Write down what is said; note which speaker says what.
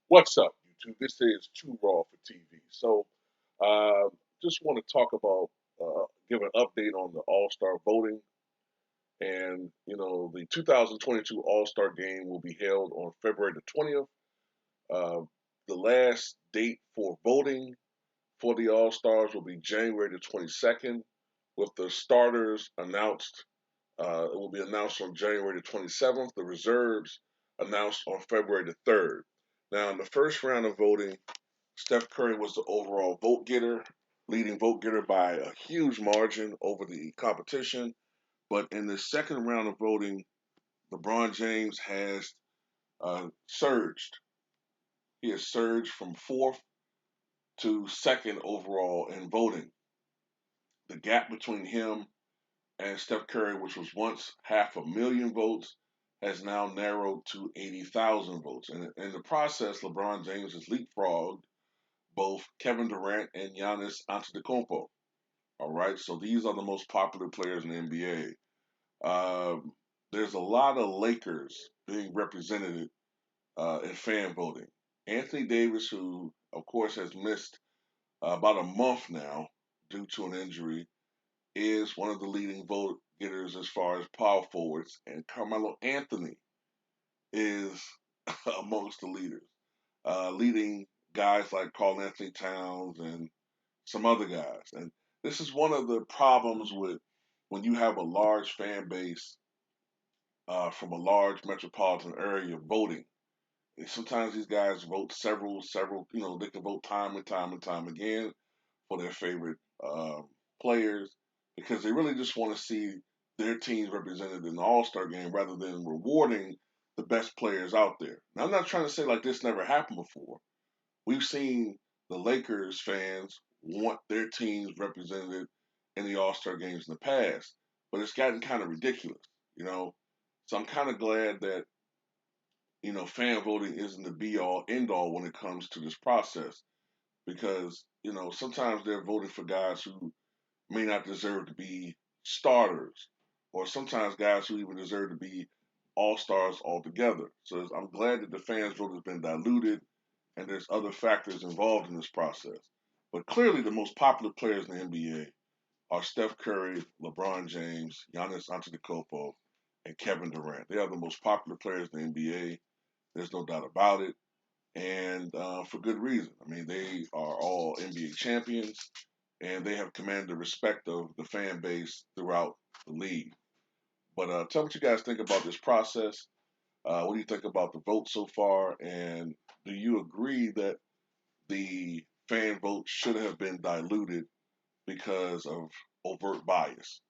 Speaker 1: What's up, YouTube? This is Too Raw for TV. Uh, just want to talk about, give an update on the All Star voting. And, the 2022 All Star game will be held on February the 20th. Uh, the last date for voting for the All Stars will be January the 22nd, with the starters announced. It will be announced on January the 27th, the reserves announced on February the 3rd. Now, in the first round of voting, Steph Curry was the overall vote getter, leading vote getter by a huge margin over the competition. But in the second round of voting, LeBron James has surged. He has surged from fourth to second overall in voting. The gap between him and Steph Curry, which was once 500,000 votes, has now narrowed to 80,000 votes. And in the process, LeBron James has leapfrogged both Kevin Durant and Giannis Antetokounmpo. All right, so these are the most popular players in the NBA. There's a lot of Lakers being represented in fan voting. Anthony Davis, who of course has missed about a month now due to an injury, is one of the leading vote getters as far as power forwards, and Carmelo Anthony is amongst the leaders, leading guys like Carl Anthony Towns and some other guys. And this is one of the problems with when you have a large fan base from a large metropolitan area voting. And sometimes these guys vote several, they can vote time and time and time again for their favorite players because they really just want to see their teams represented in the All Star game rather than rewarding the best players out there. Now, I'm not trying to say like this never happened before. We've seen the Lakers fans want their teams represented in the All Star games in the past, but it's gotten kind of ridiculous, you know. So I'm kind of glad that fan voting isn't the be all end all when it comes to this process because sometimes they're voting for guys who may not deserve to be starters, or sometimes guys who even deserve to be all stars altogether. So I'm glad that the fans' vote has been diluted, and there's other factors involved in this process. But clearly, the most popular players in the NBA are Steph Curry, LeBron James, Giannis Antetokounmpo, and Kevin Durant. They are the most popular players in the NBA. There's no doubt about it, and for good reason. I mean, they are all NBA champions, and they have commanded the respect of the fan base throughout the league. But tell me what you guys think about this process. What do you think about the vote so far? And do you agree that the fan vote should have been diluted because of overt bias?